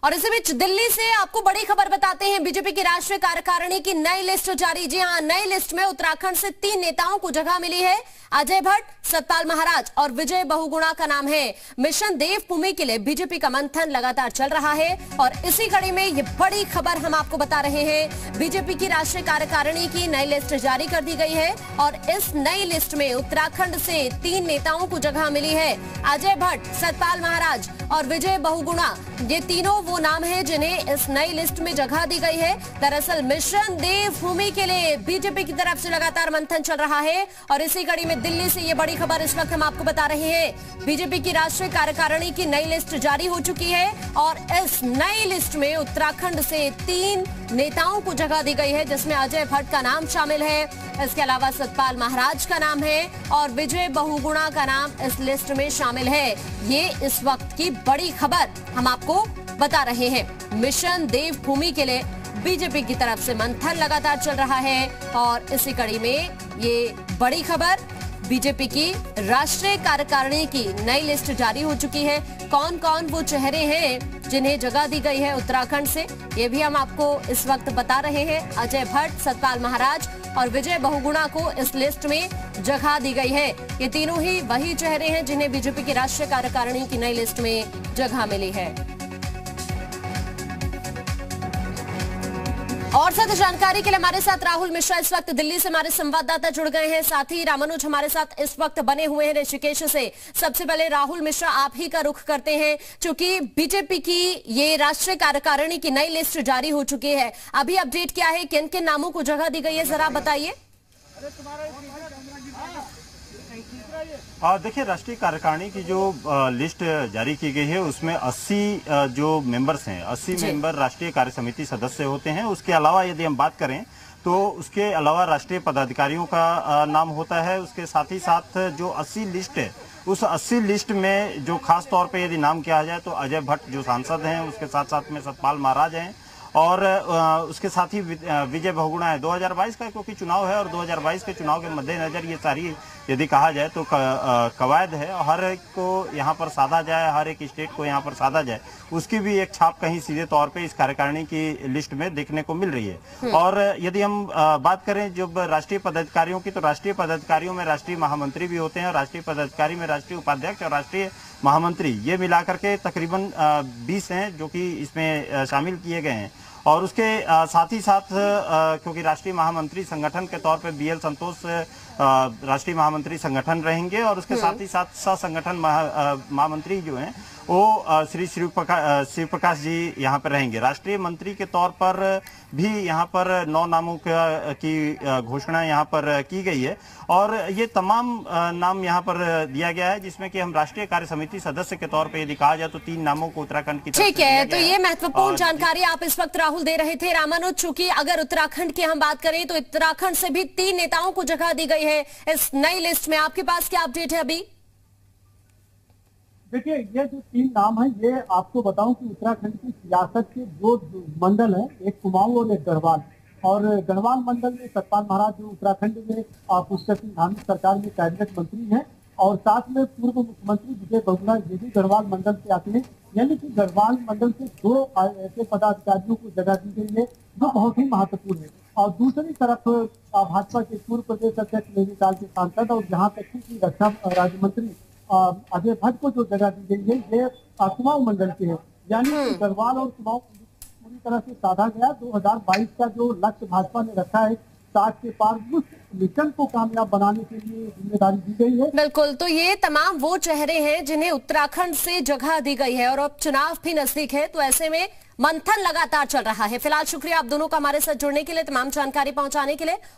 और इसी बीच दिल्ली से आपको बड़ी खबर बताते हैं। बीजेपी की राष्ट्रीय कार्यकारिणी की नई लिस्ट जारी। जी हां, नई लिस्ट में उत्तराखंड से 3 नेताओं को जगह मिली है। अजय भट्ट, सतपाल महाराज और विजय बहुगुणा का नाम है। मिशन देवभूमि के लिए बीजेपी का मंथन लगातार चल रहा है और इसी कड़ी में ये बड़ी खबर हम आपको बता रहे हैं। बीजेपी की राष्ट्रीय कार्यकारिणी की नई लिस्ट जारी कर दी गई है और इस नई लिस्ट में उत्तराखंड से 3 नेताओं को जगह मिली है। अजय भट्ट, सतपाल महाराज और विजय बहुगुणा, ये तीनों वो नाम हैं जिन्हें इस नई लिस्ट में जगह दी गई है। दरअसल मिशन देवभूमि के लिए बीजेपी की तरफ से लगातार मंथन चल रहा है और इसी कड़ी में दिल्ली से ये बड़ी खबर इस वक्त हम आपको बता रहे हैं। बीजेपी की राष्ट्रीय कार्यकारिणी की नई लिस्ट जारी हो चुकी है और इस नई लिस्ट में उत्तराखंड से 3 नेताओं को जगह दी गई है, जिसमें अजय भट्ट का नाम शामिल है। इसके अलावा सतपाल महाराज का नाम है और विजय बहुगुणा का नाम इस लिस्ट में शामिल है। ये इस वक्त की बड़ी खबर हम आपको बता रहे हैं। मिशन देवभूमि के लिए बीजेपी की तरफ से मंथन लगातार चल रहा है और इसी कड़ी में ये बड़ी खबर, बीजेपी की राष्ट्रीय कार्यकारिणी की नई लिस्ट जारी हो चुकी है। कौन कौन वो चेहरे हैं जिन्हें जगह दी गई है उत्तराखंड से, ये भी हम आपको इस वक्त बता रहे हैं। अजय भट्ट, सतपाल महाराज और विजय बहुगुणा को इस लिस्ट में जगह दी गई है। ये तीनों ही वही चेहरे हैं जिन्हें बीजेपी की राष्ट्रीय कार्यकारिणी की नई लिस्ट में जगह मिली है। और साथ जानकारी के लिए हमारे साथ राहुल मिश्रा इस वक्त दिल्ली से हमारे संवाददाता जुड़ गए हैं। साथ ही रामानुज हमारे साथ इस वक्त बने हुए हैं ऋषिकेश से। सबसे पहले राहुल मिश्रा, आप ही का रुख करते हैं, क्योंकि बीजेपी की ये राष्ट्रीय कार्यकारिणी की नई लिस्ट जारी हो चुकी है। अभी अपडेट क्या है, किन किन नामों को जगह दी गई है, जरा बताइए। देखिए, राष्ट्रीय कार्यकारिणी की जो लिस्ट जारी की गई है उसमें 80 जो मेंबर्स हैं, 80 मेंबर राष्ट्रीय कार्य समिति सदस्य होते हैं। उसके अलावा यदि हम बात करें तो उसके अलावा राष्ट्रीय पदाधिकारियों का नाम होता है। उसके साथ ही साथ जो 80 लिस्ट है, उस 80 लिस्ट में जो खास तौर पे यदि नाम किया जाए तो अजय भट्ट जो सांसद हैं, उसके साथ साथ में सतपाल महाराज हैं और उसके साथ ही विजय बहुगुणा है। 2022 का क्योंकि चुनाव है और 2022 के चुनाव के मद्देनजर ये सारी यदि कहा जाए तो कवायद है, हर एक को यहाँ पर साधा जाए, हर एक स्टेट को यहाँ पर साधा जाए, उसकी भी एक छाप कहीं सीधे तौर पे इस कार्यकारिणी की लिस्ट में देखने को मिल रही है। और यदि हम बात करें जब राष्ट्रीय पदाधिकारियों की, तो राष्ट्रीय पदाधिकारियों में राष्ट्रीय महामंत्री भी होते हैं और राष्ट्रीय पदाधिकारी में राष्ट्रीय उपाध्यक्ष और राष्ट्रीय महामंत्री, ये मिलाकर के तकरीबन 20 हैं जो कि इसमें शामिल किए गए हैं। और उसके साथ ही साथ क्योंकि राष्ट्रीय महामंत्री संगठन के तौर पे बीएल संतोष राष्ट्रीय महामंत्री संगठन रहेंगे और उसके साथ ही साथ सह संगठन महामंत्री जो हैं वो श्री शिव प्रकाश जी यहाँ पर रहेंगे। राष्ट्रीय मंत्री के तौर पर भी यहाँ पर 9 नामों की घोषणा यहाँ पर की गई है और ये तमाम नाम यहाँ पर दिया गया है, जिसमें कि हम राष्ट्रीय कार्य समिति सदस्य के तौर पर यदि कहा जाए तो 3 नामों को उत्तराखंड की तरफ से ठीक है। तो ये महत्वपूर्ण जानकारी आप इस वक्त राहुल दे रहे थे। रामानुज, चूंकि अगर उत्तराखंड की हम बात करें तो उत्तराखंड से भी 3 नेताओं को जगह दी गई है इस नई लिस्ट में। आपके पास क्या अपडेट है अभी? देखिए, ये जो 3 नाम है, ये आपको बताऊं कि उत्तराखंड की सियासत के 2 मंडल हैं, एक कुमाऊं और एक गढ़वाल। और गढ़वाल मंडल में सतपाल महाराज जो उत्तराखंड में पुष्कर सिंह धामी सरकार में कैबिनेट मंत्री हैं और साथ में पूर्व मुख्यमंत्री विजय बहुगुणा ये भी गढ़वाल मंडल से आते हैं। यानी कि गढ़वाल मंडल से 2 ऐसे पदाधिकारियों को जगह दी गई है जो बहुत ही महत्वपूर्ण है। और दूसरी तरफ भाजपा के पूर्व प्रदेश अध्यक्ष नैनीताल के सांसद और यहाँ तक की रक्षा राज्य मंत्री अजय भट्ट को जो जगह दी गई है, ये कुमाऊं मंडल के है। यानी कि गढ़वाल और कुमाऊं पूरी तरह से साधा गया। 2022 का जो लक्ष्य भाजपा ने रखा है 60 के पार, उस मिशन को कामयाब बनाने के लिए जिम्मेदारी दी गई है। बिल्कुल, तो ये तमाम वो चेहरे हैं जिन्हें उत्तराखंड से जगह दी गई है और अब चुनाव भी नजदीक है, तो ऐसे में मंथन लगातार चल रहा है। फिलहाल शुक्रिया आप दोनों का हमारे साथ जुड़ने के लिए, तमाम जानकारी पहुंचाने के लिए।